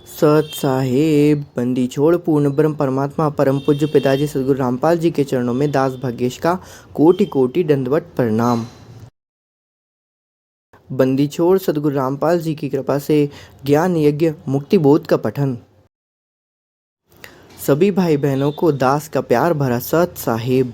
सत साहेब बंदी छोड़ पूर्ण ब्रह्म परमात्मा परम पूज्य पिताजी सदगुरु रामपाल जी के चरणों में दास भाग्येश का कोटि कोटि दंडवत प्रणाम। बंदी छोड़ सदगुरु रामपाल जी की कृपा से ज्ञान यज्ञ मुक्ति बोध का पठन। सभी भाई बहनों को दास का प्यार भरा सत साहेब।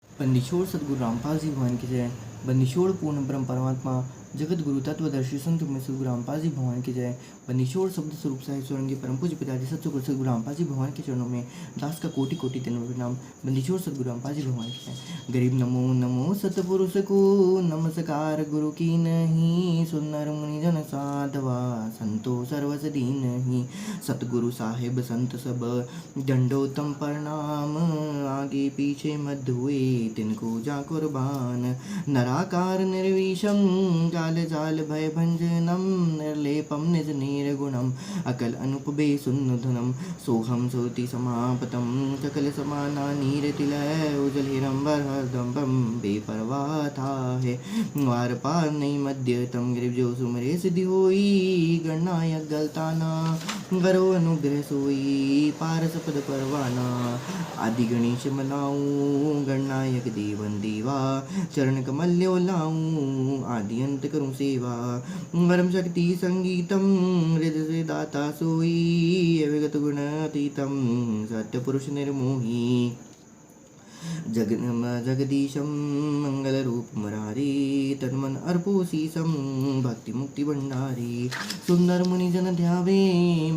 बंदीछोड़ सदगुरु रामपाल जी भगवान की जय। बंदीछोड़ पूर्ण ब्रह्म परमात्मा जगत गुरु तत्वदर्शी संत में सदगुरु रामपाल जी भगवान की जय। बंदीछोड़ शब्द स्वरूप साहिब स्वरंगी परम पूज्य पिताजी सतगुरु सदगुरु रामपाल जी भगवान के चरणों में दास का कोटि कोटि दंडवत प्रणाम। बंदीछोड़ सदगुरु रामपाल जी भगवान की जय। गरीब नमो नमो सतपुरुष को नमस्कार गुरु की नहीं सुनर मुनिजन साधवा संतो सर्वस दीन ही। सतगुरु साहेब संत सब दंडोतम प्रणाम आगे पीछे मत हुए तिनको जा कुर्बान। नराकार निर्विषम काल जाल भय भंजनम निर्लेपम निज निर्गुणम अकल अनुपबे सुन्नधनम सोहम सोति समापतम सकल समाना नीर तिलय उजल हिरंबर हरदम्बम बेपरवाह था है वार पार नहीं मध्यतम गिरिव जो सुमरे सिद्धि होई गणनायक गलताना गरो अनुग्रह सोई पार सपद परवाना। आदि गणेश मनाऊं गणनायक देवन देवा चरण कमल्यो लाऊं आदि अंत करूं सेवा। वरम शक्ति संगीतम हृदय से दाता सोई विगत गुण अतीतम सत्य पुरुष निर्मोही। जगदीशम मंगल रूप मुरारी तन्मन अर्पो शीसम भक्ति मुक्ति भंडारी। सुंदर मुनि जन ध्यावे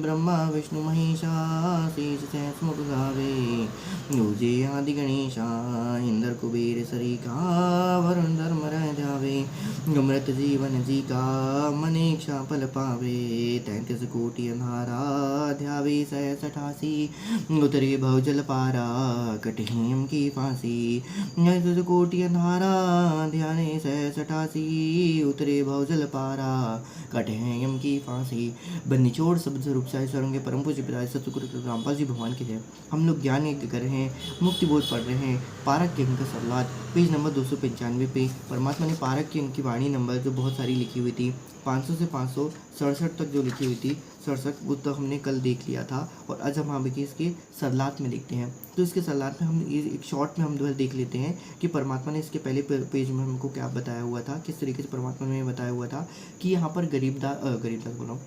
ब्रह्मा विष्णु महेशा शेष सहस मुख गावे। यूजे आदि गणेशा इंद्र कुबेर सरिका वरुण धर्म रह ध्यावे। अमृत जीवन जी का मनेक्षा फल पावे 33 कोटि अंधारा ध्यावे 88 उतरे भव जल पारा कटहेम की फांसी। 33 कोटि अंधारा ध्याने 88 उतरे भव जल पारा कटहेम की फांसी। बंदीछोड़ शब्द स्वरूप साई स्वरंगे परम पूज्य पिताजी सतगुरु रामपाल जी भगवान के जय। हम लोग ज्ञान यज्ञ कर रहे हैं, मुक्ति बोध पढ़ रहे हैं। पारक के अंक का सरलाद पेज नंबर 295 पे परमात्मा ने पारक की अंक की वाणी नंबर जो बहुत सारी लिखी हुई थी 500 से 567 तक जो लिखी हुई थी 67 वो तो हमने कल देख लिया था। और आज हम आगे इसके सरलात में देखते हैं। तो इसके सरलात में हम एक शॉर्ट में हम देख लेते हैं कि परमात्मा ने इसके पहले पेज में हमको क्या बताया हुआ था, किस तरीके से परमात्मा ने बताया हुआ था कि यहाँ पर गरीबदास बोलो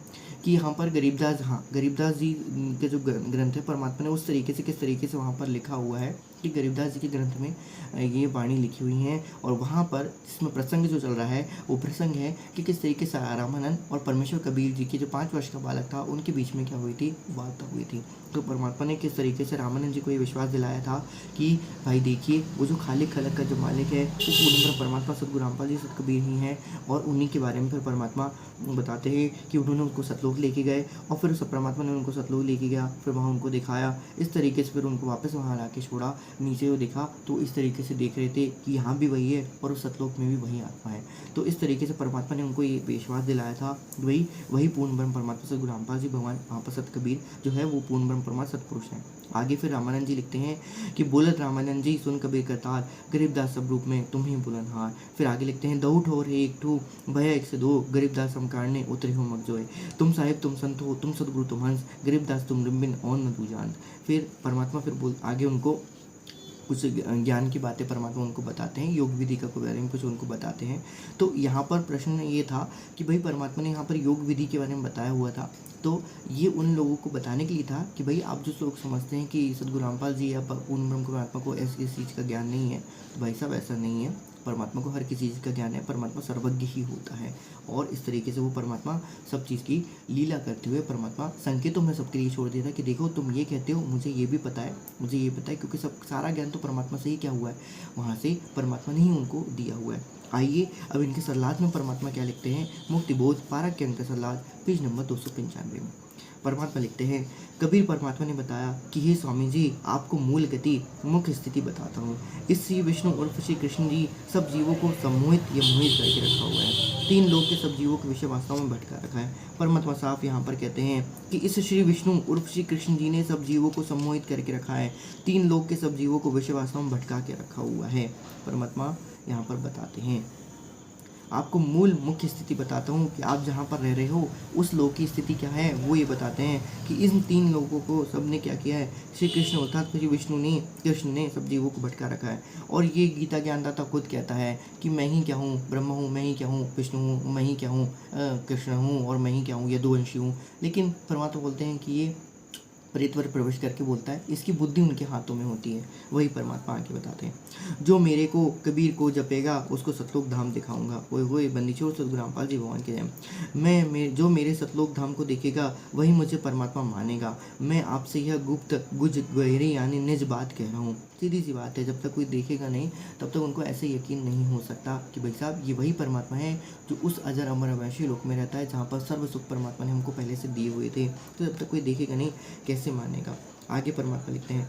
कि यहाँ पर गरीबदास जी के जो ग्रंथ है परमात्मा ने उस तरीके से किस तरीके से वहाँ पर लिखा हुआ है कि गरीबदास जी के ग्रंथ में ये वाणी लिखी हुई हैं। और वहाँ पर जिसमें प्रसंग जो चल रहा है वो प्रसंग है कि किस तरीके से रामानंद और परमेश्वर कबीर जी के जो 5 वर्ष का बालक था उनके बीच में क्या हुई थी, वार्ता हुई थी। तो परमात्मा ने किस तरीके से रामानंद जी को ये विश्वास दिलाया था कि भाई देखिए वो जो खालिक खलक का जो मालिक है वो पूर्ण परमात्मा सतगुरु रामपाल जी सत कबीर ही हैं। और उन्हीं के बारे में फिर परमात्मा बताते हैं कि उन्होंने उनको सतलोक लेके गए और फिर उस परमात्मा ने उनको सतलोक लेके गया, फिर वहाँ उनको दिखाया। इस तरीके से फिर उनको वापस वहाँ ला के छोड़ा। नीचे वो देखा तो इस तरीके से देख रहे थे कि यहाँ भी वही है और उस सतलोक में भी वही आत्मा है। तो इस तरीके से परमात्मा ने उनको ये विश्वास दिलाया था। वही पूर्ण ब्रह्म परमात्मा सतगुरु रामपाल जी भगवान वहाँ पर सत कबीर जो है वो पूर्ण ब्रह्म परमात्मा सतपुरुष है। आगे फिर रामानंद जी लिखते हैं कि बोलत रामानंद जी सुन कबीर करतार गरीबदास सब रूप में तुम ही बुलंदहार। फिर आगे लिखते हैं दो ठोर है एक ठू भय 102 गरीबदास समकारने उतरे हो मगजोए। तुम साहिब तुम संत हो तुम सतगुरु तुम हंस गरीबदास तुम रिम्बिन और न तू जान। फिर परमात्मा फिर आगे उनको कुछ ज्ञान की बातें परमात्मा उनको बताते हैं, योग विधि का बारे में कुछ उनको बताते हैं। तो यहाँ पर प्रश्न ये था कि भाई परमात्मा ने यहाँ पर योग विधि के बारे में बताया हुआ था। तो ये उन लोगों को बताने के लिए था कि भाई आप जो लोग समझते हैं कि सतगुरु रामपाल जी या पूर्ण ब्रह्म परमात्मा को ऐसी चीज़ का ज्ञान नहीं है, तो भाई साहब ऐसा नहीं है। परमात्मा को हर किसी चीज़ का ज्ञान है, परमात्मा सर्वज्ञ ही होता है। और इस तरीके से वो परमात्मा सब चीज़ की लीला करते हुए परमात्मा संकेतों में सबके लिए छोड़ देता है कि देखो तुम ये कहते हो मुझे ये भी पता है, मुझे ये पता है, क्योंकि सब सारा ज्ञान तो परमात्मा से ही क्या हुआ है, वहाँ से परमात्मा ने ही उनको दिया हुआ है। आइए अब इनके सरलाद में परमात्मा क्या लिखते हैं। मुक्ति बोध पारक के अंक सरलाद पेज नंबर 295 में परमात्मा लिखते हैं कबीर परमात्मा ने बताया कि हे स्वामी जी आपको मूल गति मुख्य स्थिति बताता हूँ। इस श्री विष्णु उर्फ श्री कृष्ण जी सब जीवों को सम्मोहित या मोहित करके रखा हुआ है। 3 लोक के सब जीवों के विषय वास्तव में भटका रखा है। परमात्मा साफ यहाँ पर कहते हैं कि इस श्री विष्णु उर्फ श्री कृष्ण जी ने सब जीवों को सम्मोहित करके रखा है। 3 लोक के सब जीवों को विषय वास्तव में भटका के रखा हुआ है। परमात्मा यहाँ पर बताते हैं आपको मूल मुख्य स्थिति बताता हूँ कि आप जहाँ पर रह रहे हो उस लोक की स्थिति क्या है। वो ये बताते हैं कि इन 3 लोगों को सबने क्या किया है, श्री कृष्ण अर्थात श्री विष्णु ने, कृष्ण ने सब जीवों को भटका रखा है। और ये गीता ज्ञानदाता खुद कहता है कि मैं ही क्या हूँ, ब्रह्म हूँ, मैं ही क्या हूँ, विष्णु हूँ, मैं ही क्या हूँ, कृष्ण हूँ, और मैं ही क्या हूँ, यदुवंशी हूँ। लेकिन परमात्मा बोलते हैं कि ये प्रेतवर प्रवेश करके बोलता है, इसकी बुद्धि उनके हाथों में होती है। वही परमात्मा आगे बताते हैं, जो मेरे को कबीर को जपेगा उसको सतलोक धाम दिखाऊंगा। ओए होए बंदी छोड़ सतगुरु रामपाल जी भगवान के जय। जो मेरे सतलोक धाम को देखेगा वही मुझे परमात्मा मानेगा। मैं आपसे यह गुप्त गुज गहरी यानी निज बात कह रहा हूँ। सीधी सी बात है, जब तक कोई देखेगा नहीं तब तक उनको ऐसे यकीन नहीं हो सकता कि भाई साहब ये वही परमात्मा है जो उस अजर अमर अवैशी लोक में रहता है, जहाँ पर सर्व सुख परमात्मा ने हमको पहले से दिए हुए थे। तो जब तक कोई देखेगा नहीं कैसे मानेगा। आगे परमात्मा लिखते हैं,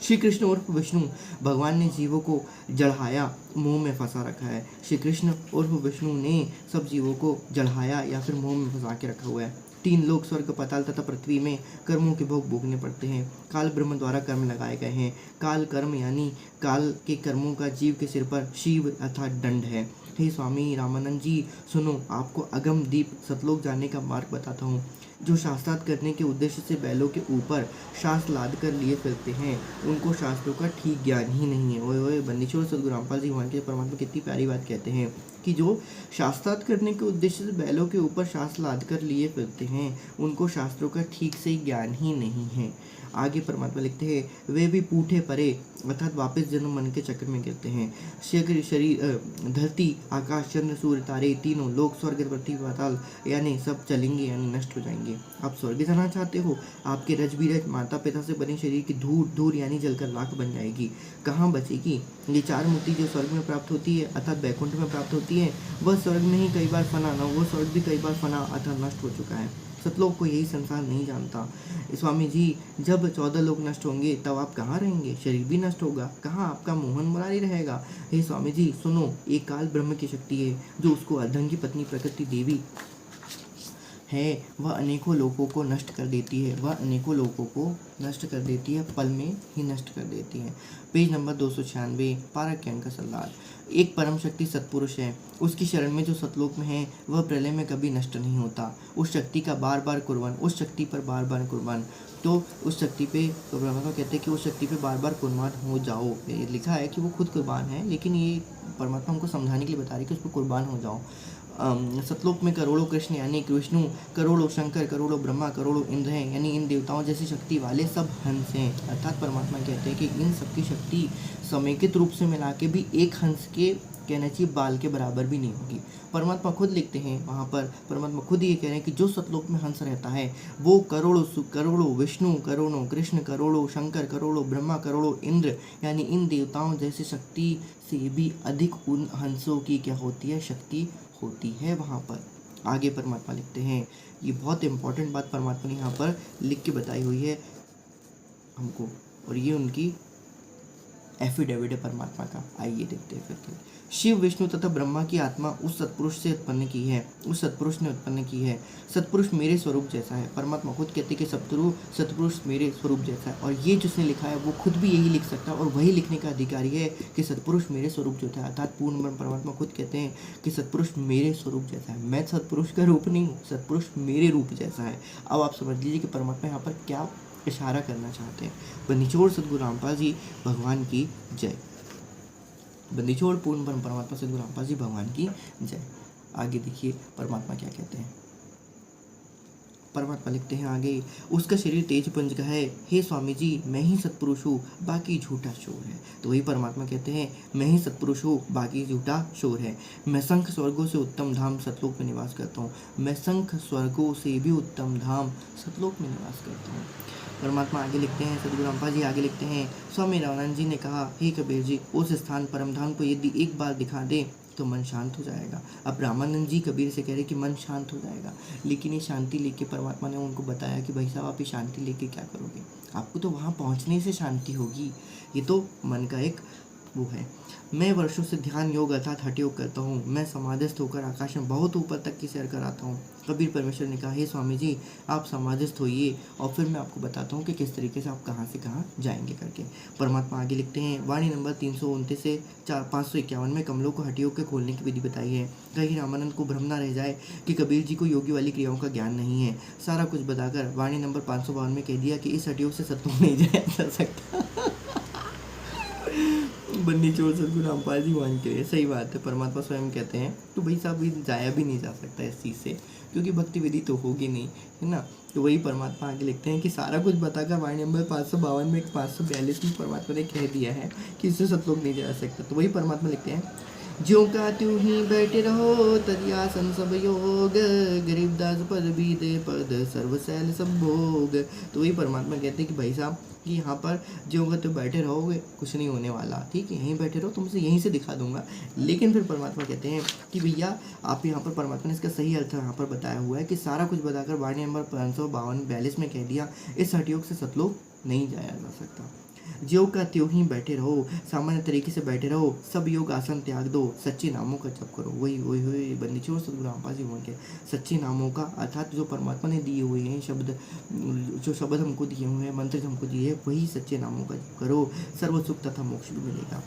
श्री कृष्ण उर्फ विष्णु भगवान ने जीवों को जड़हाया, मोह में फंसा रखा है। श्री कृष्ण उर्फ विष्णु ने सब जीवों को जड़हाया या फिर मोह में फंसा के रखा हुआ है। 3 लोक स्वर्ग, पाताल तथा पृथ्वी में कर्मों के भोग भोगने पड़ते हैं। काल ब्रह्म द्वारा कर्म लगाए गए हैं। काल कर्म यानी काल के कर्मों का जीव के सिर पर शिव अर्थात दंड है। हे स्वामी रामानंद जी सुनो, आपको अगम दीप सतलोक जाने का मार्ग बताता हूँ। जो शास्त्रार्थ करने के उद्देश्य से बैलों के ऊपर शास्त्र लाद कर लिए फिरते हैं उनको शास्त्रों का ठीक ज्ञान ही नहीं है। ओए ओए बंदीछोड़ सतगुरु रामपाल जी भगवान के परमात्मा कितनी प्यारी बात कहते हैं कि जो शास्त्रार्थ करने के उद्देश्य से बैलों के ऊपर शास्त्र लाद कर लिए फिरते हैं उनको शास्त्रों का ठीक से ज्ञान ही नहीं है। आगे परमात्मा लिखते हैं, वे भी पूठे परे अर्थात वापस जन्म मन के चक्र में गिरते हैं। शरीर धरती आकाश चंद्र सूर्य तारे तीनों लोक स्वर्ग पृथ्वी पाताल यानी सब चलेंगे यानी नष्ट हो जाएंगे। आप स्वर्ग जाना चाहते हो, आपके रज बीरज माता पिता से बने शरीर की धूल धूल यानी जलकर राख बन जाएगी। कहाँ बचेगी? ये 4 मूर्ति जो स्वर्ग में प्राप्त होती है अर्थात बैकुंठ में प्राप्त होती है, वह स्वर्ग में ही कई बार फना न, वो स्वर्ग भी कई बार फना अर्थात नष्ट हो चुका है। सतलोक को यही संसार नहीं जानता। स्वामी जी जब 14 लोग नष्ट होंगे तब आप कहाँ रहेंगे? शरीर भी नष्ट होगा, कहाँ आपका मोहन मुरारी रहेगा? हे स्वामी जी सुनो, एक काल ब्रह्म की शक्ति है जो उसको अर्धन की पत्नी प्रकृति देवी है, वह अनेकों लोगों को नष्ट कर देती है। वह अनेकों लोगों को नष्ट कर देती है, पल में ही नष्ट कर देती है। पेज नंबर 296 पारक ज्ञान का सरदार। एक परम शक्ति सत्पुरुष है, उसकी शरण में जो सतलोक में है वह प्रलय में कभी नष्ट नहीं होता। उस शक्ति का बार बार कुर्बान, उस शक्ति पर बार बार कुर्बान। तो उस शक्ति पे परमात्मा कहते हैं कि उस शक्ति पे बार बार कुर्बान हो जाओ। ये लिखा है कि वो खुद कुर्बान है, लेकिन ये परमात्मा हमको समझाने के लिए बता रही है कि उस पर कुर्बान हो जाओ। सतलोक में करोड़ों कृष्ण यानी विष्णु, करोड़ों शंकर, करोड़ों ब्रह्मा, करोड़ों इंद्र हैं यानी इन देवताओं जैसी शक्ति वाले सब हंस हैं। अर्थात परमात्मा कहते हैं कि इन सबकी शक्ति समेकित रूप से मिला के भी एक हंस के कहना चाहिए बाल के बराबर भी नहीं होगी। परमात्मा खुद लिखते हैं वहाँ पर, परमात्मा खुद ये कह रहे हैं कि जो सतलोक में हंस रहता है वो करोड़ों विष्णु, करोड़ों कृष्ण, करोड़ों शंकर, करोड़ों ब्रह्मा, करोड़ों इंद्र यानी इन देवताओं जैसी शक्ति से भी अधिक उन हंसों की क्या होती है, शक्ति होती है वहाँ पर। आगे परमात्मा लिखते हैं, ये बहुत इंपॉर्टेंट बात परमात्मा ने यहाँ पर लिख के बताई हुई है हमको, और ये उनकी एफिडेविट है परमात्मा का। आइए देखते हैं फिर। शिव विष्णु तथा ब्रह्मा की आत्मा उस सत्पुरुष से उत्पन्न की है, उस सत्पुरुष ने उत्पन्न की है। सत्पुरुष मेरे स्वरूप जैसा है। परमात्मा खुद कहते हैं कि सत्पुरुष मेरे स्वरूप जैसा है, और ये जिसने लिखा है वो खुद भी यही लिख सकता है और वही लिखने का अधिकारी है कि सत्पुरुष मेरे स्वरूप जो था। अर्थात पूर्ण ब्रह्म परमात्मा खुद कहते हैं कि सत्पुरुष मेरे स्वरूप जैसा है। मैं सत्पुरुष का रूप नहीं हूँ, सत्पुरुष मेरे रूप जैसा है। अब आप समझ लीजिए कि परमात्मा यहाँ पर क्या इशारा करना चाहते हैं। बंदीछोड़ सतगुरु रामपाल जी भगवान की जय। बंदीछोड़ पूर्ण ब्रह्म परमात्मा सतगुरु रामपाल जी भगवान की जय। आगे देखिए परमात्मा क्या कहते हैं। परमात्मा लिखते हैं आगे, उसका शरीर तेज पुंज का है। हे स्वामी जी मैं ही सत्पुरुष हूँ, बाकी झूठा शोर है। तो वही परमात्मा कहते हैं मैं ही सत्पुरुष हूँ, बाकी झूठा शोर है। मैं शंख स्वर्गों से उत्तम धाम सतलोक में निवास करता हूँ। मैं शंख स्वर्गों से भी उत्तम धाम सतलोक में निवास करता हूँ। परमात्मा आगे लिखते हैं, सतगुरु रामपाल जी आगे लिखते हैं, स्वामी रामानंद जी ने कहा, हे कबीर जी उस स्थान परमधाम को यदि एक बार दिखा दे तो मन शांत हो जाएगा। अब रामानंद जी कबीर से कह रहे कि मन शांत हो जाएगा, लेकिन ये शांति लेके परमात्मा ने उनको बताया कि भाई साहब आप ये शांति लेके क्या करोगे, आपको तो वहाँ पहुँचने से शांति होगी, ये तो मन का एक वो है। मैं वर्षों से ध्यान योग अर्थात हठ योग करता हूँ। मैं समाधिस्थ होकर आकाश में बहुत ऊपर तक की सैर कराता हूँ। कबीर परमेश्वर ने कहा, हे स्वामी जी, आप समाधिस्थ होइए और फिर मैं आपको बताता हूँ कि किस तरीके से आप कहाँ से कहाँ जाएंगे करके। परमात्मा आगे लिखते हैं, वाणी नंबर 329 से 551 में कमलों को हठ योग के खोलने की विधि बताई है। कहीं रामानंद को भ्रम न रह जाए कि कबीर जी को योगी वाली क्रियाओं का ज्ञान नहीं है। सारा कुछ बताकर वाणी नंबर 552 में कह दिया कि इस हठ योग से सत्संग नहीं जाया जा सकता। बन्नी चोर सदगुरु रामपाल जी मान के लिए सही बात है। परमात्मा स्वयं कहते हैं तो भाई साहब जाया भी नहीं जा सकता इस चीज़ से, क्योंकि भक्ति विधि तो होगी नहीं, है ना। तो वही परमात्मा आगे लिखते हैं कि सारा कुछ बताकर वाणी नंबर 552 में 542 में परमात्मा ने कह दिया है कि इससे सतलोक नहीं जा सकता। तो वही परमात्मा लिखते हैं, ज्यों का त्यों ही बैठे रहो तदियासन सब योग, गरीबदास पद भी दे पद सर्वशैल सब भोग। तो वही परमात्मा कहते हैं कि भाई साहब कि यहाँ पर ज्यों का त्यों बैठे रहोगे, कुछ नहीं होने वाला, ठीक है, यहीं बैठे रहो, तुमसे यहीं से दिखा दूंगा। लेकिन फिर परमात्मा कहते हैं कि भैया आप यहाँ पर, परमात्मा ने इसका सही अर्थ यहाँ पर बताया हुआ है कि सारा कुछ बताकर वाणी नंबर 552-42 में कह दिया, इस हठ योग से सतलोक नहीं जाया जा सकता। ज्यों का त्यों ही बैठे रहो, सामान्य तरीके से बैठे रहो, सब योग आसन त्याग दो, सच्चे नामों का जप करो। वही वही वही बंदी चोर सदगुरु रामपाल जी बोल के सच्चे नामों का, अर्थात जो परमात्मा ने दिए हुए हैं शब्द, जो शब्द हमको दिए हुए हैं, मंत्र जो हमको दिए हैं, वही सच्चे नामों का जप करो, सर्व सुख तथा मोक्ष भी मिलेगा।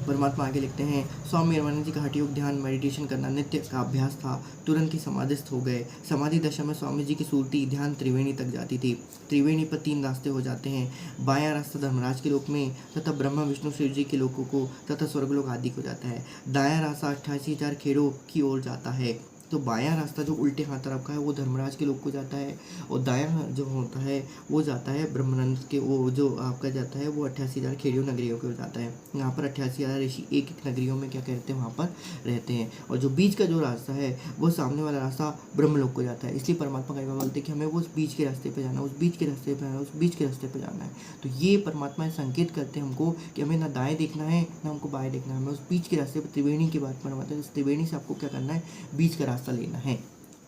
परमात्मा आगे लिखते हैं, स्वामी रामानंद जी का हठ योग ध्यान मेडिटेशन करना नित्य का अभ्यास था। तुरंत ही समाधिस्थ हो गए। समाधि दशा में स्वामी जी की सुरती ध्यान त्रिवेणी तक जाती थी। त्रिवेणी पर 3 रास्ते हो जाते हैं। बायां रास्ता धर्मराज के लोक में तथा ब्रह्मा विष्णु शिव जी के लोकों को तथा स्वर्गलोक आदि को जाता है। दायां रास्ता 88,000 खेड़ों की ओर जाता है। तो बायां रास्ता जो उल्टे हाथ तरफ का है वो धर्मराज के लोक को जाता है, और दायां जो होता है वो जाता है ब्रह्मानंद के, वो जो आपका जाता है वो 88,000 खेड़ियों नगरियों को जाता है। यहाँ पर 88,000 ऋषि एक एक नगरियों में क्या कहते हैं वहाँ पर रहते हैं। और जो बीच का जो रास्ता है वो सामने वाला रास्ता ब्रह्मलोक को जाता है। इसलिए परमात्मा कई बार बोलते हैं कि हमें वो उस बीच के रास्ते पर जाना, उस बीच के रास्ते पर जाना, उस बीच के रास्ते पर जाना है। तो ये परमात्मा संकेत करते हैं हमको कि हमें ना दाएँ देखना है ना हमको बाएँ देखना है, हमें उस बीच के रास्ते पर त्रिवेणी की बात परमात्मा है, इस त्रिवेणी से आपको क्या करना है, बीच का रास्ता लेना है।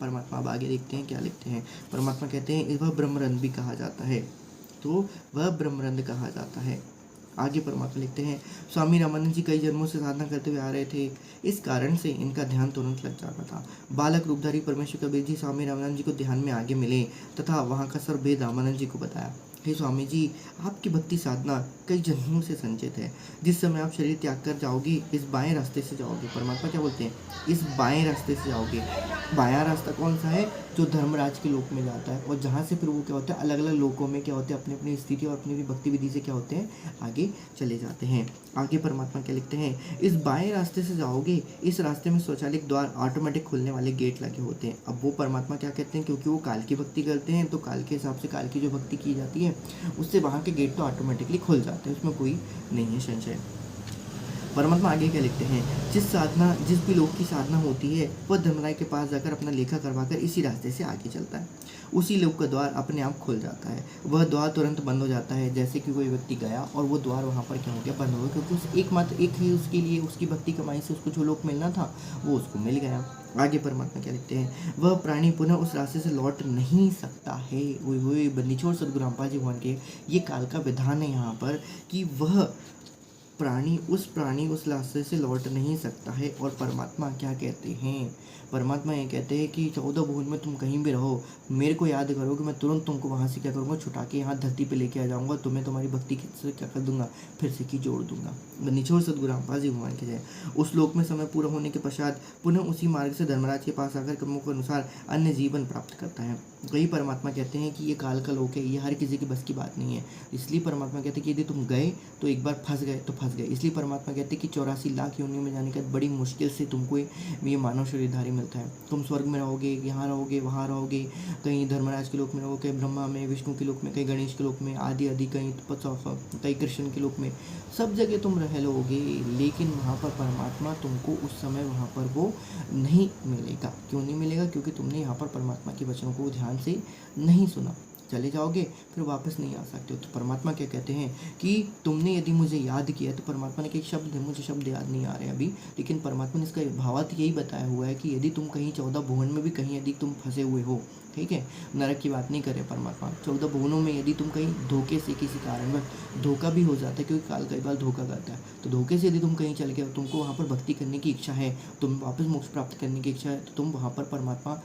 परमात्मा अब आगे देखते हैं क्या लिखते हैं। परमात्मा कहते हैं वह ब्रह्मरंध्र भी कहा जाता है। तो वह ब्रह्मरंध्र कहा जाता है। आगे परमात्मा लिखते हैं, स्वामी रामानंद जी कई जन्मों से साधना करते हुए आ रहे थे, इस कारण से इनका ध्यान तुरंत लग जाता था। बालक रूपधारी परमेश्वर कबीर जी स्वामी रामानंद जी को ध्यान में आगे मिले तथा वहाँ का सर्वभेद रामानंद जी को बताया। हे स्वामी जी, आपकी भक्ति साधना कई जन्मों से संचित है। जिस समय आप शरीर त्याग कर जाओगे, इस बाएं रास्ते से जाओगे। परमात्मा क्या बोलते हैं, इस बाएं रास्ते से जाओगे। बायां रास्ता कौन सा है, जो धर्मराज के लोक में जाता है, और जहाँ से फिर वो क्या होता है, अलग अलग लोकों में क्या होते हैं, अपनी अपनी स्थिति और अपनी अपनी भक्ति विधि से क्या होते हैं, आगे चले जाते हैं। आगे परमात्मा क्या लिखते हैं, इस बाएं रास्ते से जाओगे, इस रास्ते में स्वचालित द्वार ऑटोमेटिक खुलने वाले गेट लगे होते हैं। अब वो परमात्मा क्या कहते हैं, क्योंकि वो काल की भक्ति करते हैं, तो काल के हिसाब से काल की जो भक्ति की जाती है उससे वहाँ के गेट तो ऑटोमेटिकली खुल जाते हैं, उसमें कोई नहीं है संशय। परमात्मा आगे क्या लिखते हैं, जिस भी लोग की साधना होती है वह धर्मराज के पास जाकर अपना लेखा करवाकर इसी रास्ते से आगे चलता है। उसी लोक का द्वार अपने आप खुल जाता है। वह द्वार तुरंत बंद हो जाता है, जैसे कि कोई व्यक्ति गया और वो द्वार वहाँ पर क्या हो गया, बंद हो गया, क्योंकि उस एकमात्र एक ही उसके लिए उसकी भक्ति कमाई से उसको जो लोक मिलना था वो उसको मिल गया। आगे परमात्मा क्या लिखते हैं, वह प्राणी पुनः उस रास्ते से लौट नहीं सकता है। वही बंदीछोड़ सदगुरु रामपाल जी भगवान के ये काल का विधान है यहाँ पर कि वह प्राणी उस रास्ते से लौट नहीं सकता है। और परमात्मा क्या कहते हैं, परमात्मा ये कहते हैं कि 14 भुवन में तुम कहीं भी रहो, मेरे को याद करोगे, मैं तुरंत तुमको वहाँ से क्या करूँगा, छुटा के यहाँ धरती पे लेके आ जाऊँगा, तुम्हें तुम्हारी भक्ति से क्या कर दूंगा, फिर से की जोड़ दूंगा। निचोड़ सदगुरु रामपाल जी भगवान के जय। उस लोक में समय पूरा होने के पश्चात पुनः उसी मार्ग से धर्मराज के पास आकर कर्मों के अनुसार अन्य जीवन प्राप्त करता है। वही परमात्मा कहते हैं कि ये काल का लोक है, ये हर किसी की बस की बात नहीं है। इसलिए परमात्मा कहते हैं कि यदि तुम गए तो एक बार फंस गए तो फंस गए। इसलिए परमात्मा कहते हैं कि 84 लाख योनियों में जाने के बाद बड़ी मुश्किल से तुमको ये मानव शरीरधारी मिलता है। तुम स्वर्ग में रहोगे, यहाँ रहोगे, वहाँ रहोगे, कहीं धर्मराज के लोक में रहोगे, कहीं ब्रह्मा में, विष्णु के लोक में, कहीं गणेश के लोक में, आदि आदि, कहीं कृष्ण के लोक में, सब जगह तुम रह लोगे। लेकिन वहाँ पर परमात्मा तुमको उस समय वहाँ पर वो नहीं मिलेगा। क्यों नहीं मिलेगा, क्योंकि तुमने यहाँ पर परमात्मा के वचनों को ध्यान से नहीं सुना। चले जाओगे फिर वापस नहीं आ सकते हो। तो परमात्मा क्या कहते हैं कि तुमने यदि मुझे याद किया, तो परमात्मा ने एक शब्द है, मुझे शब्द याद नहीं आ रहे अभी, लेकिन परमात्मा ने इसका भावार्थ यही बताया हुआ है कि यदि तुम कहीं 14 भुवन में भी कहीं यदि तुम फंसे हुए हो, ठीक है, नरक की बात नहीं करे परमात्मा, 14 भुवनों में यदि तुम कहीं धोखे से किसी कारणवश, धोखा भी हो जाता है क्योंकि काल कई बार धोखा करता है, तो धोखे से यदि तुम कहीं चल गए, तुमको वहाँ पर भक्ति करने की इच्छा है, तुम वापस मोक्ष प्राप्त करने की इच्छा है, तो तुम वहाँ पर परमात्मा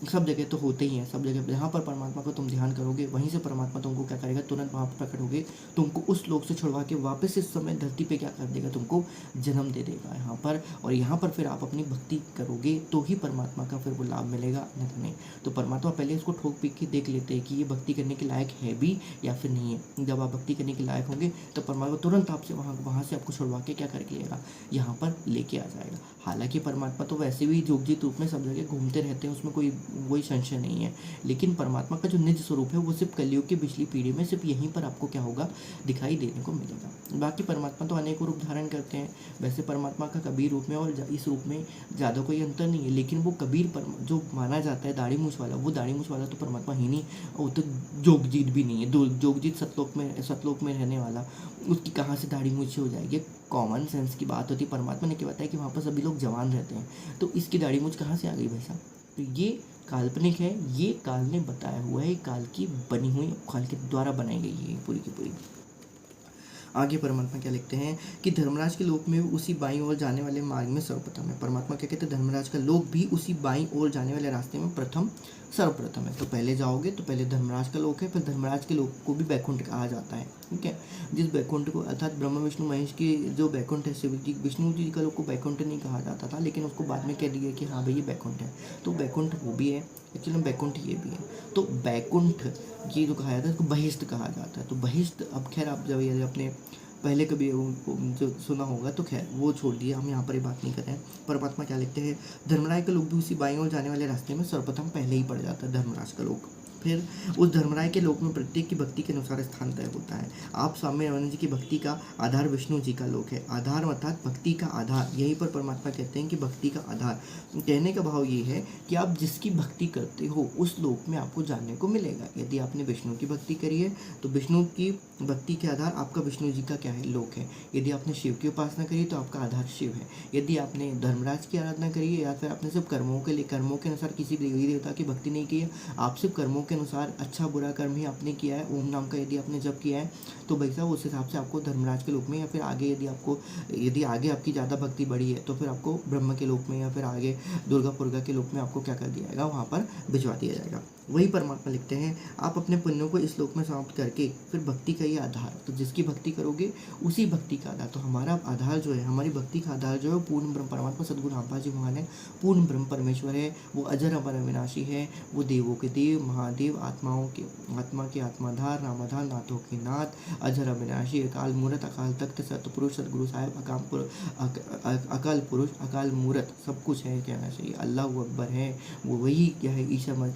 सब जगह तो होते ही हैं, सब जगह जहाँ पर परमात्मा को तुम ध्यान करोगे वहीं से परमात्मा तुमको क्या करेगा, तुरंत वहाँ पर प्रकट होगे, तुमको उस लोक से छुड़वा के वापस इस समय धरती पे क्या कर देगा, तुमको जन्म दे देगा यहाँ पर, और यहाँ पर फिर आप अपनी भक्ति करोगे तो ही परमात्मा का फिर वो लाभ मिलेगा, अन्यथा नहीं। तो परमात्मा पहले इसको ठोक पीट के देख लेते हैं कि ये भक्ति करने के लायक है भी या फिर नहीं है। जब आप भक्ति करने के लायक होंगे तो परमात्मा तुरंत आपसे वहाँ से आपको छुड़वा के क्या करके लेगा, यहाँ पर लेके आ जाएगा। हालांकि परमात्मा तो वैसे भी जोगजीत रूप में सब जगह घूमते रहते हैं, उसमें कोई संशय नहीं है, लेकिन परमात्मा का जो निज स्वरूप है वो सिर्फ कलयुग की पिछली पीढ़ी में सिर्फ यहीं पर आपको क्या होगा, दिखाई देने को मिलेगा। बाकी परमात्मा तो अनेकों रूप धारण करते हैं, वैसे परमात्मा का कबीर रूप में और इस रूप में ज़्यादा कोई अंतर नहीं है, लेकिन वो कबीर जो माना जाता है दाढ़ी मूछ वाला, वो दाढ़ी मूछ वाला तो परमात्मा ही नहीं, वो तो जोगजीत भी नहीं है। जोगजीत सतलोक में रहने वाला, उसकी कहाँ से दाढ़ी मूछ हो जाएगी, कॉमन सेंस की बात होती है। परमात्मा ने क्या बताया कि वहाँ पर सभी लोग जवान रहते हैं, तो इसकी दाढ़ी मूछ कहाँ से आ गई भाई साहब, तो ये काल्पनिक है, ये काल ने बताया हुआ है, काल की बनी हुई, काल के द्वारा बनाई गई है पूरी की पूरी। आगे परमात्मा क्या लिखते हैं कि धर्मराज के लोक में उसी बाईं ओर जाने वाले मार्ग में सर्वप्रथम है। परमात्मा क्या कहते हैं, धर्मराज का लोक भी उसी बाईं ओर जाने वाले रास्ते में सर्वप्रथम है। तो पहले जाओगे तो पहले धर्मराज का लोक है, फिर धर्मराज के लोक को भी बैकुंठ कहा जाता है, ठीक है। जिस बैकुंठ को अर्थात ब्रह्मा विष्णु महेश की जो बैकुंठ है, शिव जी विष्णु जी का लोक को बैकुंठ नहीं कहा जाता था, लेकिन उसको बाद में कह दिया कि हाँ भाई ये बैकुंठ है, तो बैकुंठ वो भी है, एक्चुअली बैकुंठ ये भी है। तो बैकुंठ ये जो कहा जाता है इसको बहिष्ठ कहा जाता है। तो बहिष्ठ, अब खैर आप जब अपने पहले कभी जो सुना होगा तो खैर वो छोड़ दिए, हम यहाँ पर ये बात नहीं कर रहे हैं। परमात्मा क्या लिखते हैं, धर्मराज का लोक भी उसी बाईं ओर जाने वाले रास्ते में सर्वप्रथम पहले ही पड़ जाता है धर्मराज का लोक। फिर उस धर्मराय के लोक में प्रत्येक की भक्ति के अनुसार स्थान तय होता है। आप स्वामी रामानंद जी की भक्ति का आधार विष्णु जी का लोक है। आधार अर्थात भक्ति का आधार, यहीं पर परमात्मा कहते हैं कि भक्ति का आधार, कहने का भाव ये है कि आप जिसकी भक्ति करते हो उस लोक में आपको जानने को मिलेगा। यदि आपने विष्णु की भक्ति करी है तो विष्णु की भक्ति के आधार आपका विष्णु जी का क्या है, लोक है। यदि आपने शिव की उपासना करी तो आपका आधार शिव है। यदि आपने धर्मराज की आराधना करी है या फिर आपने सिर्फ कर्मों के अनुसार किसी देवी देवता की भक्ति नहीं की है, आप सिर्फ कर्मों के अनुसार अच्छा बुरा कर्म ही आपने किया है, ओम नाम का यदि आपने जप किया है, तो भाई साहब उस हिसाब से आपको धर्मराज के लोक में, या फिर आगे यदि आगे आपकी ज़्यादा भक्ति बढ़ी है तो फिर आपको ब्रह्म के लोक में या फिर आगे दुर्गा के लोक में आपको क्या कर दिया जाएगा, वहाँ पर भिजवा दिया जाएगा। वही परमात्मा लिखते हैं, आप अपने पुण्यों को इस लोक में समाप्त करके फिर भक्ति का ये आधार, तो जिसकी भक्ति करोगे उसी भक्ति का आधार, तो हमारा आधार जो है, हमारी भक्ति का आधार जो है पूर्ण ब्रह्म परमात्मा सद्गुरु रामपाल जी महान है, पूर्ण ब्रह्म परमेश्वर है, वो अजर अमर अविनाशी है, वो देवों के देव, महादेव, आत्मा के आत्माधार, नामाधार, नाथों के नाथ, अजर अविनाशी, अकाल मूरत, अकाल तख्त, सतपुरुष, सदगुरु साहिब, अकाल पुरुष, अकाल मूरत, सब कुछ है, कहना चाहिए अल्लाह अकबर है, वो वही क्या है,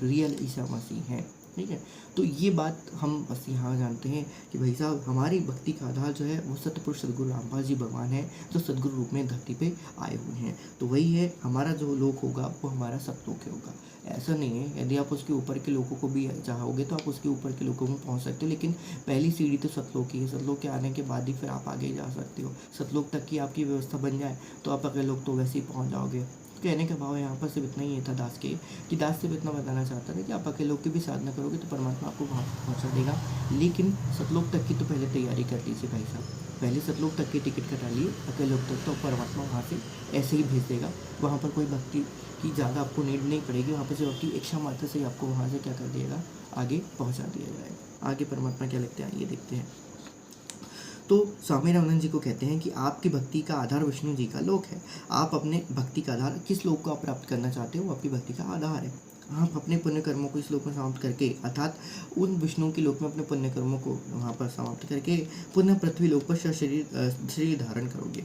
रियल ईसा मसीह है, ठीक है। तो ये बात हम बस यहाँ जानते हैं कि भाई साहब हमारी भक्ति का आधार जो है वो सतपुरुष सदगुरु रामपाल जी भगवान है, जो सदगुरु रूप में धरती पे आए हुए हैं। तो वही है हमारा जो लोक होगा वो हमारा सतलोक होगा। ऐसा नहीं है, यदि आप उसके ऊपर के लोगों को भी चाहोगे तो आप उसके ऊपर के लोगों में पहुँच सकते हो, लेकिन पहली सीढ़ी तो सतलोक ही है। सतलोक के आने के बाद ही फिर आप आगे जा सकते हो। सतलोक तक की आपकी व्यवस्था बन जाए तो आप अगले लोग तो वैसे ही पहुँच जाओगे। कहने का भाव यहाँ पर सिर्फ इतना ही था दास के, कि दास सिर्फ इतना बताना चाहता था कि आप अकेले लोग की भी साधना करोगे तो परमात्मा आपको वहाँ पहुँचा देगा, लेकिन सतलोक तक की तो पहले तैयारी कर लीजिए भाई साहब, पहले सतलोक तक की टिकट कटा लिए, अकेले लोग तक तो परमात्मा वहाँ से ऐसे ही भेज देगा। वहाँ पर कोई भक्ति की ज़्यादा आपको नीड नहीं पड़ेगी, वहाँ पर सिर्फ आपकी इच्छा मात्र से आपको वहाँ से क्या कर दिएगा, आगे पहुँचा दिया जाएगा। आगे परमात्मा क्या लिखते हैं ये देखते हैं। तो स्वामी रामानंद जी को कहते हैं कि आपकी भक्ति का आधार विष्णु जी का लोक है। आप अपने भक्ति का आधार किस लोक को आप प्राप्त करना चाहते हो, वो आपकी भक्ति का आधार है। आप अपने पुण्य कर्मों को इस लोक में समाप्त करके, अर्थात उन विष्णु के लोक में अपने पुण्य कर्मों को वहाँ पर समाप्त करके पुनः पृथ्वी लोक पर शरीर धारण करोगे।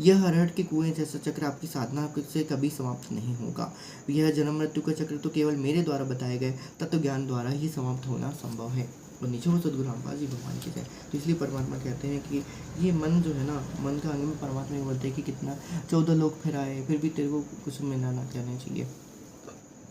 यह हरहट के कुएं जैसा चक्र आपकी साधना से कभी समाप्त नहीं होगा। यह जन्म मृत्यु का चक्र तो केवल मेरे द्वारा बताए गए तत्व ज्ञान द्वारा ही समाप्त होना संभव है। और नीचे हो सदगुरु रामपाल जी भगवान की जय। तो इसलिए परमात्मा कहते हैं कि ये मन जो है ना, मन का अंग में परमात्मा ये बोलते हैं कि कितना 14 लोग फिर आए, फिर भी तेरे को कुछ मिलना ना कहना चाहिए।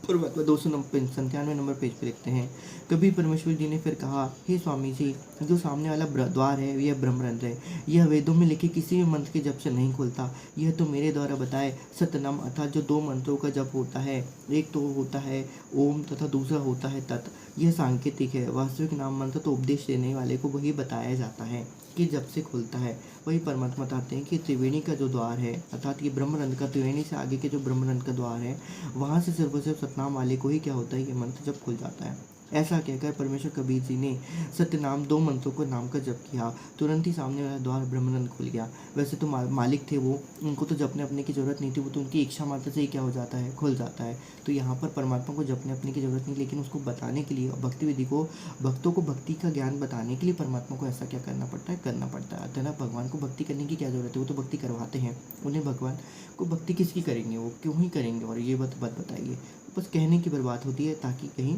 परमात्मा 297 नंबर पेज पे लिखते हैं, कभी परमेश्वर जी ने फिर कहा, हे स्वामी जी, जो सामने वाला द्वार है यह ब्रह्मरंध्र है। यह वेदों में लिखे किसी भी मंत्र के जप से नहीं खुलता। यह तो मेरे द्वारा बताए सतनाम अर्थात जो 2 मंत्रों का जप होता है, एक तो होता है ओम तथा दूसरा होता है तत्। यह सांकेतिक है। वास्तविक नाम मंत्र तो उपदेश देने वाले को वही बताया जाता है कि जब से खुलता है। वही परमात्मा बताते हैं कि त्रिवेणी का जो द्वार है, अर्थात ये ब्रह्मरंध्र का, त्रिवेणी से आगे के जो ब्रह्मरंध्र का द्वार है, वहाँ से सिर्फ और सिर्फ सतनाम वाले को ही क्या होता है, ये मंत्र जब खुल जाता है। ऐसा कहकर परमेश्वर कबीर जी ने सत्यनाम 2 मंत्रों को नाम का जप किया। तुरंत ही सामने वाला द्वार ब्रह्मरंध्र खुल गया। वैसे तो मालिक थे वो, उनको तो जपने अपने की जरूरत नहीं थी, वो तो उनकी इच्छा मात्र से ही क्या हो जाता है, खुल जाता है। तो यहाँ पर परमात्मा को जपने अपने की जरूरत नहीं, लेकिन उसको बताने के लिए भक्ति विधि को, भक्तों को भक्ति का ज्ञान बताने के लिए परमात्मा को ऐसा क्या करना पड़ता है, करना पड़ता है। अतः भगवान को भक्ति करने की क्या जरूरत है, वो तो भक्ति करवाते हैं। उन्हें भगवान को भक्ति किसकी करेंगे, वो क्यों ही करेंगे, और ये बात बताइए। बस कहने की बर्बाद होती है ताकि कहीं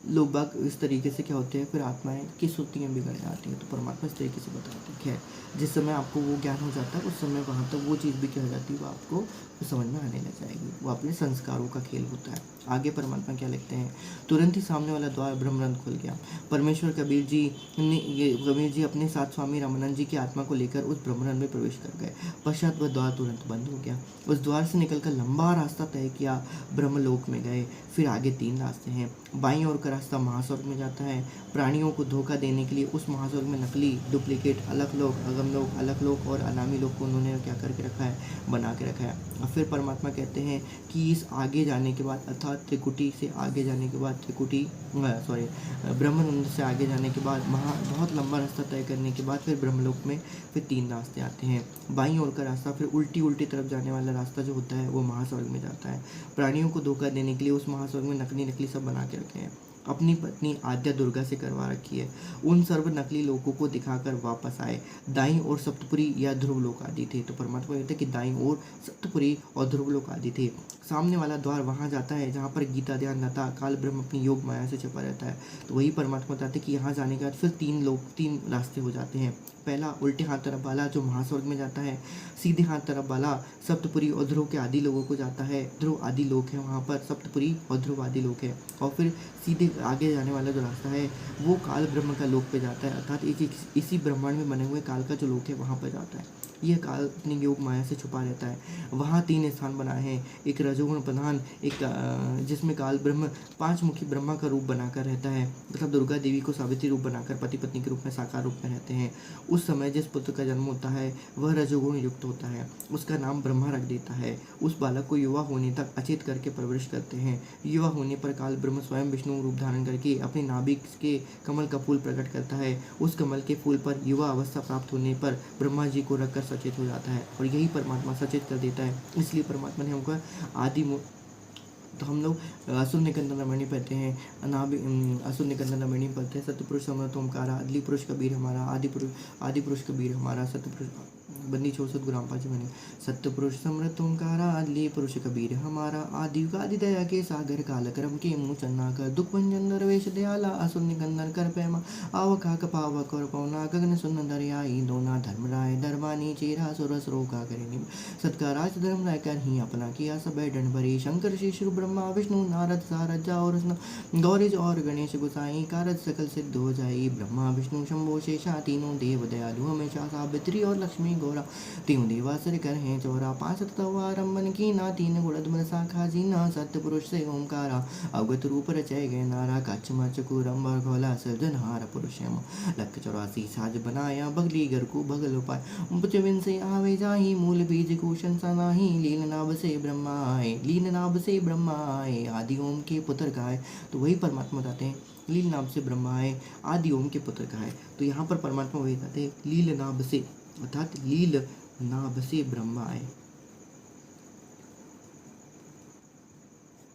लोग बाग इस तरीके से क्या होते हैं, फिर आत्माएं की श्रुतियाँ बिगड़ जाती हैं। तो परमात्मा इस तरीके से बताते हैं। खैर, जिस समय आपको वो ज्ञान हो जाता है, उस समय वहाँ तक वो चीज़ भी क्या हो जाती है, वो आपको समझ में आने लग जाएगी। वो अपने संस्कारों का खेल होता है। आगे परमात्मा क्या लिखते हैं, तुरंत ही सामने वाला द्वार ब्रह्मरंध्र खुल गया। परमेश्वर कबीर जी अपने साथ स्वामी रामानंद जी की आत्मा को लेकर उस ब्रह्मरंध्र में प्रवेश कर गए। पश्चात वह द्वार तुरंत बंद हो गया। उस द्वार से निकलकर लंबा रास्ता तय किया, ब्रह्मलोक में गए। फिर आगे 3 रास्ते हैं। बाईं ओर का रास्ता महास्वर्ग में जाता है। प्राणियों को धोखा देने के लिए उस महास्वर्ग में नकली, डुप्लीकेट, अलग लोक, अगम लोक, अलग लोक और अनामी लोक को उन्होंने क्या करके रखा है, बना के रखा है। और फिर परमात्मा कहते हैं कि इस आगे जाने के बाद, अर्थात त्रिकुटी से आगे जाने के बाद, ब्रह्मनंद से आगे जाने के बाद, बहुत लंबा रास्ता तय करने के बाद फिर ब्रह्मलोक में फिर 3 रास्ते आते हैं। बाईं ओर का रास्ता, फिर उल्टी तरफ जाने वाला रास्ता जो होता है, वो महास्वर्ग में जाता है। प्राणियों को धोखा देने के लिए उस महास्वर्ग में नकली सब बना के रखे हैं। अपनी पत्नी आद्या दुर्गा से करवा रखी है। उन सर्व नकली लोगों को दिखाकर वापस आए। दाईं ओर सप्तपुरी या ध्रुव लोक आदि थे। तो परमात्मा कहते हैं कि दाईं ओर सप्तपुरी और ध्रुव लोक आदि थे। सामने वाला द्वार वहाँ जाता है जहाँ पर गीता, ध्यान, लता, काल ब्रह्म अपनी योग माया से छिपा रहता है। तो वही परमात्मा बताते हैं कि यहाँ जाने के बाद फिर 3 रास्ते हो जाते हैं। पहला उल्टे हाथ तरफ वाला जो महास्वर्ग में जाता है। सीधे हाथ तरफ वाला सप्तपुरी और ध्रुव के आदि लोगों को जाता है। ध्रुव आदि लोक है वहाँ पर, सप्तपुरी और ध्रुव आदि लोक है। और फिर सीधे आगे जाने वाला जो रास्ता है वो काल ब्रह्म का लोक पे जाता है, अर्थात इसी ब्रह्मांड में बने हुए काल का जो लोक है वहाँ पर जाता है। यह काल अपनी योग माया से छुपा रहता है। वहाँ 3 स्थान बनाए हैं। एक रजोगुण प्रधान, एक जिसमें काल ब्रह्म 5 मुखी ब्रह्मा का रूप बनाकर रहता है, मतलब दुर्गा देवी को सावित्री रूप बनाकर पति पत्नी के रूप में साकार रूप में रहते हैं। उस समय जिस पुत्र का जन्म होता है वह रजोगुण युक्त होता है, उसका नाम ब्रह्मा रख देता है। उस बालक को युवा होने तक अचेत करके परवरिश करते हैं। युवा होने पर काल ब्रह्म स्वयं विष्णु रूप धारण करके अपने नाभिक के कमल का फूल प्रकट करता है। उस कमल के फूल पर युवा अवस्था प्राप्त होने पर ब्रह्मा जी को रखकर सचेत हो जाता है, और यही परमात्मा सचेत कर देता है। इसलिए परमात्मा ने हमको तो हम लोग असुर निकंदन रमणी पढ़ते हैं, असुर निकंदन रमणी पढ़ते हैं। सत्यपुरुष समर्थ ओमकारा, आदि पुरुष कबीर हमारा, आदि पुरुष कबीर हमारा, सत्यपुरुष बन्नी 64 ग्राम पाजी बने। सत्यपुरुष समृत ओंकारा, आदि पुरुष कबीर हमारा, आदि आदि दया के सागर, काल करम के मुँह चन्ना कर, दुख भंजन दरवेश दयाला, असुर निकंदन कर पैमा, आवका कपावक और पौना, गगन सुन दरियाई दोना, धर्म राय धर्मानी चेरा, सुरस रोका करे सत्काराज धर्म राय कर ही अपना किया, सब दंड भरी, शंकर शिशु ब्रह्मा विष्णु नारद सारद और गौरीज और गणेश गुसाई, कारज सकल सिद्ध हो जाई, ब्रह्मा विष्णु शंभो शेषा, तीनों देव दयालु हमेशा, सावित्री और लक्ष्मी गौरा, तीनों देवासुर कर हैं चौरा, 5 तवारंबन की ना, 3 गुणधुमन शाखा जीना, सत्य पुरुष से ओमकारा, अवगत रूप रचय गए नारा, कच्छ मचकुरम घोला सृजनहार पुरुषम, लख 84 साज बनाया, बगली घर को बगल पाए, उपचविन से आवे जाही, मूल बीज कुशन सनाही, लीन नाभ से ब्रह्मा आए, आदि ओम के पुत्र कहाए। तो वही परमात्मा बताते हैं लील नाभ से ब्रह्मा आए, आदि ओम के पुत्र कहाए। तो यहाँ पर परमात्मा वही बताते हैं लील नाभ से, अर्थात लील नाभ से ब्रह्मा आए,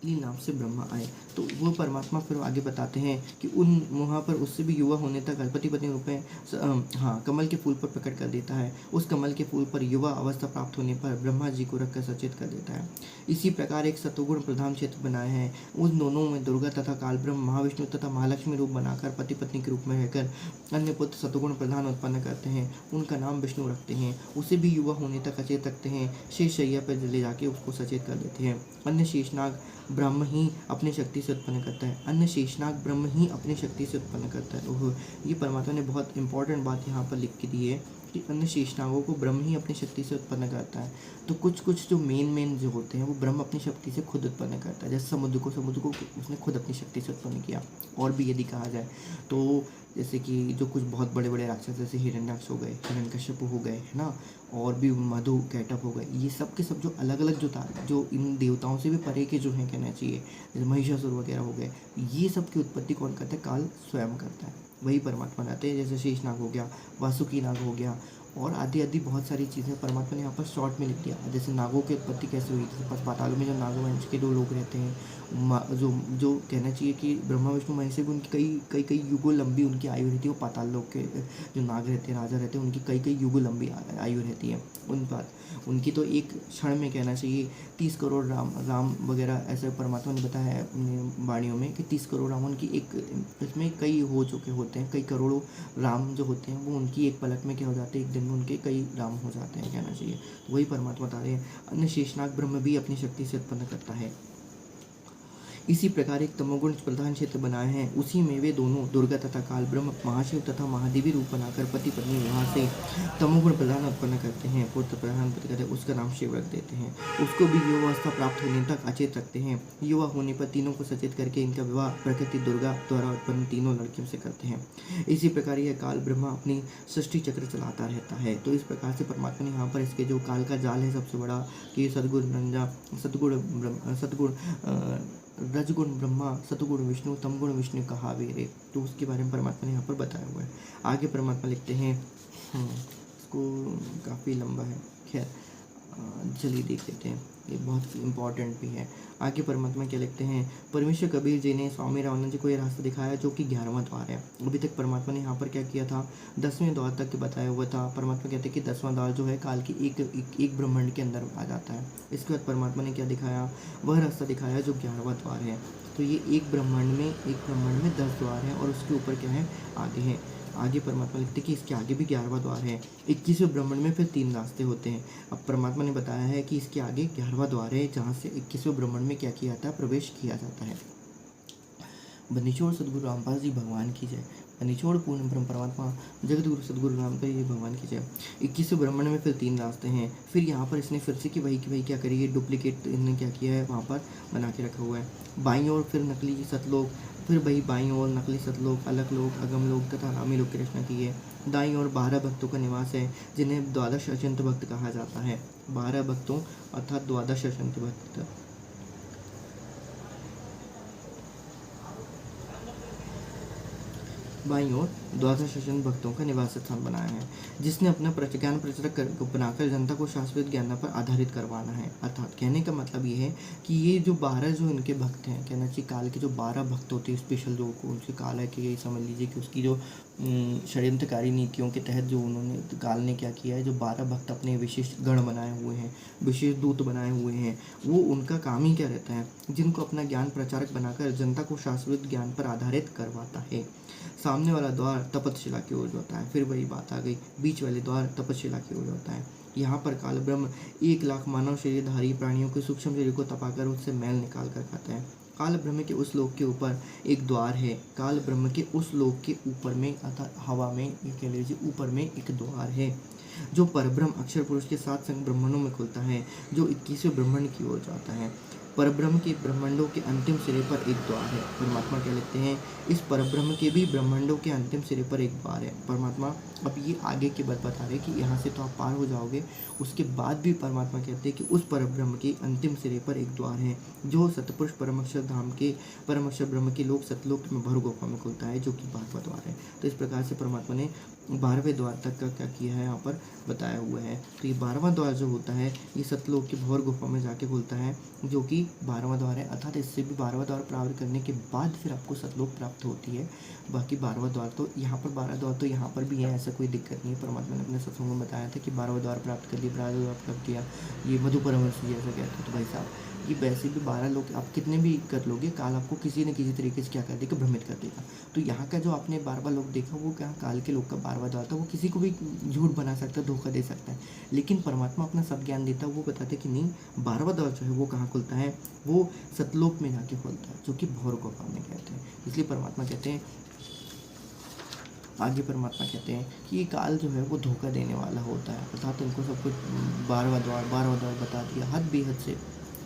लील नाभ से ब्रह्मा आए। तो वो परमात्मा फिर आगे बताते हैं कि उन वहाँ पर उससे भी युवा होने तक पति पत्नी रूप में कमल के फूल पर प्रकट कर देता है। उस कमल के फूल पर युवा अवस्था प्राप्त होने पर ब्रह्मा जी को रखकर सचेत कर देता है। इसी प्रकार एक सतोगुण प्रधान क्षेत्र बनाए हैं। उन दोनों में दुर्गा तथा काल ब्रह्म, महाविष्णु तथा महालक्ष्मी रूप बनाकर पति पत्नी के रूप में रहकर अन्य पुत्र सतोगुण प्रधान उत्पन्न करते हैं। उनका नाम विष्णु रखते हैं। उसे भी युवा होने तक अचेत रखते हैं। शेष शैया पर ले जाके उसको सचेत कर देते हैं। अन्य शेषनाग ब्रह्म ही अपनी शक्ति से उत्पन्न करता है, अन्न शेषनाग ब्रह्म ही अपनी शक्ति से उत्पन्न करता है। ओह, ये परमात्मा ने बहुत इंपॉर्टेंट बात यहाँ पर लिख के दी है कि अन्य शेषनागों को ब्रह्म ही अपनी शक्ति से उत्पन्न करता है। तो कुछ कुछ जो मेन जो होते हैं वो ब्रह्म अपनी शक्ति से खुद उत्पन्न करता है। जैसे समुद्र को उसने खुद अपनी शक्ति से उत्पन्न किया। और भी यदि कहा जाए तो जैसे कि जो कुछ बहुत बड़े बड़े राक्षस जैसे हिरण्याक्ष हो गए, हिरण्यकश्यप हो गए, है ना, और भी मधु कैटअप हो गए, ये सब के सब जो अलग अलग जो इन देवताओं से भी परे के जो हैं कहना चाहिए, जैसे महिषासुर वगैरह हो गए, ये सब की उत्पत्ति कौन करता है? काल स्वयं करता है, वही परमात्मा लाते हैं। जैसे शेषनाग हो गया, वासुकी नाग हो गया, और आदि आदि बहुत सारी चीज़ें परमात्मा ने यहाँ पर शॉर्ट में लिख दिया। जैसे नागों की उत्पत्ति कैसे हुई, जैसे पातालों में जो नागवंश के जो लोग रहते हैं, जो कहना चाहिए कि ब्रह्मा विष्णु महेश से भी उनकी कई युगों लंबी उनकी आयु रहती है। वो पाताल लोक के जो नाग रहते हैं, राजा रहते हैं, उनकी कई युगों लंबी आयु रहती है। उनकी तो एक क्षण में कहना चाहिए 30 करोड़ राम वगैरह, ऐसे परमात्मा ने बताया है अपनी वाणियों में कि 30 करोड़ राम उनकी एक इसमें कई हो चुके होते हैं। कई करोड़ों राम जो होते हैं वो उनकी एक पलक में क्या हो जाते हैं, एक दिन में उनके कई राम हो जाते हैं कहना चाहिए। तो वही परमात्मा बता रहे हैं। अन्य शेषनाग ब्रह्म भी अपनी शक्ति से उत्पन्न करता है। इसी प्रकार एक तमोगुण प्रधान क्षेत्र बनाए हैं, उसी में वे दोनों दुर्गा तथा काल ब्रह्म महाशिव तथा महादेवी रूप बनाकर पति पत्नी विवाह से तमोगुण प्रधान उत्पन्न करते हैं। पुत्र प्रधान पति कहते हैं, उसका नाम शिव रख देते हैं। उसको भी युवावस्था प्राप्त होने तक अचेत रखते हैं। युवा होने पर तीनों को सचेत करके इनका विवाह प्रकृति दुर्गा द्वारा उत्पन्न तीनों लड़कियों से करते हैं। इसी प्रकार यह काल ब्रह्मा अपनी सृष्टि चक्र चलाता रहता है। तो इस प्रकार से परमात्मा ने यहाँ पर इसके जो काल का जाल है सबसे बड़ा कि सतगुण रजगुण ब्रह्मा, सतगुण विष्णु, तमगुण विष्णु कहा वेरे, तो उसके बारे में परमात्मा ने यहाँ पर बताया हुआ है। आगे परमात्मा लिखते हैं, इसको काफ़ी लंबा है, खैर चलिए देख लेते हैं, ये बहुत इम्पॉर्टेंट भी है। आगे परमात्मा क्या लिखते हैं, परमेश्वर कबीर जी ने स्वामी रामानंद जी को ये रास्ता दिखाया जो कि 11वां द्वार है। अभी तक परमात्मा ने यहाँ पर क्या किया था, 10वें द्वार तक बताया हुआ था। परमात्मा कहते हैं कि 10वां द्वार जो है काल की एक ब्रह्मांड के अंदर आ जाता है। इसके बाद परमात्मा ने क्या दिखाया, वह रास्ता दिखाया जो 11वां द्वार है। तो ये एक ब्रह्मांड में 10 द्वार हैं और उसके ऊपर क्या है, आगे है। आगे परमात्मा लिखते हैं कि इसके आगे भी 11वां द्वार है। 21वें ब्रह्मांड में फिर 3 रास्ते होते हैं। अब परमात्मा ने बताया है कि इसके आगे 11वां द्वार है जहाँ से 21वें ब्रह्मांड में क्या किया जाता है, प्रवेश किया जाता है। बनीचोड़ सदगुरु रामपाल जी भगवान की जय। बनीचोड़ पूर्ण ब्रह्म परमात्मा जगत गुरु सदगुरु रामपाल जी भगवान की जय। 21वें ब्रह्मांड में फिर 3 रास्ते हैं। फिर यहाँ पर इसने फिर से कि वही क्या करिए, डुप्लीकेट इन्होंने क्या किया है वहाँ पर बना के रखा हुआ है। बाईं ओर फिर नकली सतलोक, फिर वही बाईं ओर नकली सतलोक, अलग लोक, अगम लोक तथा नामी लोक की रचना की है। दाईं ओर 12 भक्तों का निवास है जिन्हें द्वादश अचिंत्य भक्त कहा जाता है। 12 भक्तों अर्थात द्वादश अचिंत्य भक्त। बाईं ओर द्वादश अचिंत्य भक्तों का निवास स्थान बनाया है, जिसने अपना ज्ञान प्रचारक बनाकर जनता को शाश्वत ज्ञान पर आधारित करवाना है। अर्थात कहने का मतलब ये है कि ये जो 12 जो इनके भक्त हैं, कहना चाहिए काल के जो 12 भक्त होते हैं स्पेशल, जो उनसे काल है कि यही समझ लीजिए कि उसकी जो षड्यंत्रकारी नीतियों के तहत जो उन्होंने काल ने क्या किया है, जो 12 भक्त अपने विशिष्ट गण बनाए हुए हैं, विशेष दूत बनाए हुए हैं, वो उनका काम ही क्या रहता है, जिनको अपना ज्ञान प्रचारक बनाकर जनता को शाश्वत ज्ञान पर आधारित करवाता है। सामने वाला द्वार तपस्शिला की ओर होता है, फिर वही बात आ गई, बीच वाले द्वार तपस्शिला की ओर होता है। यहाँ पर काल ब्रह्म 1 लाख मानव शरीरधारी प्राणियों के सूक्ष्म शरीर को तपाकर उससे मैल निकाल कर खाता है। काल ब्रह्म के उस लोक के ऊपर एक द्वार है। काल ब्रह्म के उस लोक के ऊपर में अर्थात हवा में, ये कह लीजिए ऊपर में एक द्वार है जो परब्रह्म अक्षर पुरुष के 7 संग ब्रह्मांडों में खुलता है, जो 21वें ब्रह्मांड की ओर जाता है। परब्रह्म के ब्रह्मांडों के अंतिम सिरे पर एक द्वार है। परमात्मा क्या लिखते हैं, इस परब्रह्म के भी ब्रह्मांडों के अंतिम सिरे पर एक द्वार है। परमात्मा अब ये आगे की बात बता रहे कि यहाँ से तो आप पार हो जाओगे, उसके बाद भी परमात्मा कहते हैं कि उस परब्रह्म के अंतिम सिरे पर एक द्वार है जो सतपुरुष परमक्षर धाम के परमक्षर ब्रह्म के लोक सतलोक में भर गुफा में खुलता है, जो कि 12वां द्वार है। तो इस प्रकार से परमात्मा ने 12वें द्वार तक का क्या किया है यहाँ पर बताया हुआ है। तो ये 12वां द्वार जो होता है ये सतलोक की भौर गुफा में जाके खुलता है, जो कि 12वां द्वार है। अर्थात इससे भी 12वां द्वार प्राप्त करने के बाद फिर आपको सतलोक प्राप्त होती है। बाकी 12वां द्वार तो यहाँ पर 12 द्वार तो यहाँ पर भी है, ऐसा कोई दिक्कत नहीं है। परमात्मा ने अपने सत्संग में बताया था कि 12वां द्वार प्राप्त कर लिया, 12वां द्वार प्राप्त किया, ये मधु परमहंस जी ऐसा कहते हैं। तो भाई साहब ये वैसे भी 12 लोग आप कितने भी कर लोगे, काल आपको किसी न किसी तरीके से क्या कर देगा, भ्रमित कर देगा। तो यहाँ का जो आपने 12 लोग देखा, वो क्या काल के लोग का 12 द्वार था, वो किसी को भी झूठ बना सकता है, धोखा दे सकता है। लेकिन परमात्मा अपना सब ज्ञान देता है, वो बताते कि नहीं, 12वां द्वार जो है वो कहाँ खुलता है, वो सतलोक में जाके खुलता है, जो कि भौर गुफा में कहते हैं। इसलिए परमात्मा कहते हैं, आगे परमात्मा कहते हैं कि ये काल जो है वो धोखा देने वाला होता है, अर्थात इनको सब कुछ 12वां द्वार बता दिया, हद बेहद से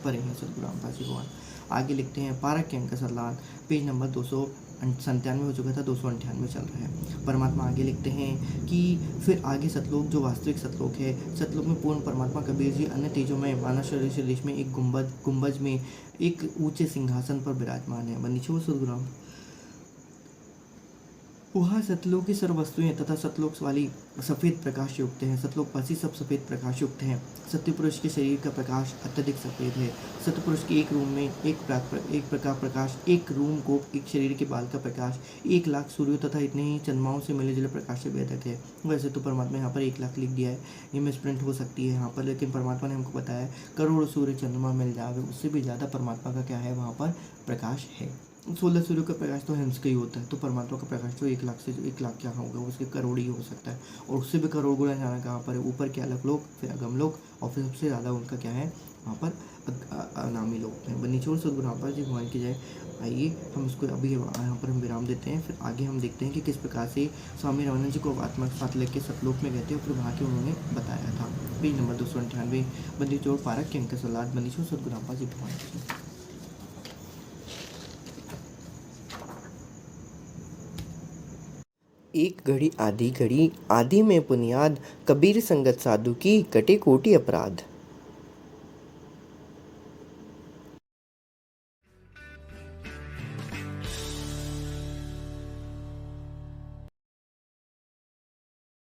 परे हैं सदगुरु रामदास जी भगवान। आगे लिखते हैं, पारक के अंक सलाद, पेज नंबर 297 हो चुका था, 298 चल रहा है। परमात्मा आगे लिखते हैं कि फिर आगे सतलोक, जो वास्तविक सतलोक है, सतलोक में पूर्ण परमात्मा कबीर जी अन्य तेजों में मानव शरीर में एक गुंबज में एक ऊंचे सिंहासन पर विराजमान है। बंदिछो सदगुरु राम, वहाँ सतलोक की सर्व वस्तुएं तथा सतलोक वाली सफ़ेद प्रकाश युक्त हैं। सतलोकवासी सब सफ़ेद प्रकाश युक्त हैं। सत्य पुरुष के शरीर का प्रकाश अत्यधिक सफ़ेद है। सत्य पुरुष के एक रूम में एक प्रकार प्रकाश, एक रूम को एक शरीर के बाल का प्रकाश 1,00,000 सूर्यों तथा इतने ही चंद्रमाओं से मिले जुले प्रकाश से वेदक है। वैसे तो परमात्मा यहाँ पर 1,00,000 लिख दिया है, ये मिसप्रिंट हो सकती है यहाँ पर, लेकिन परमात्मा ने हमको बताया करोड़ सूर्य चंद्रमा मिल जावे, उससे भी ज़्यादा परमात्मा का क्या है, वहाँ पर प्रकाश है। 16 सूर्यों का प्रकाश तो हंस का ही होता है, तो परमात्मा का प्रकाश तो 1,00,000 से 1,00,000 क्या होगा, उसके करोड़ ही हो सकता है, और उससे भी करोड़ गुना जाना कहाँ पर है, ऊपर के अलग लोग, फिर अगम लोग, और फिर सबसे ज़्यादा उनका क्या है वहाँ पर अनामी लोग हैं। बनीचोड़ सदगुरु रामदास जी भगवान की जय। आइए हम इसको अभी यहाँ पर हम विराम देते हैं, फिर आगे हम देखते हैं कि किस प्रकार से स्वामी रामानंद जी को आत्मा साथ लेके सतलोक में गए थे और फिर वहाँ के उन्होंने बताया था। पेज नंबर 298, बंदीचोड़ पारक के अंक सलाद, बनीचोड़ सदगुरु रामदास जी भगवान की जय। एक घड़ी आधी घड़ी, आधी में बुनियाद, कबीर संगत साधु की कटे कोटि अपराध।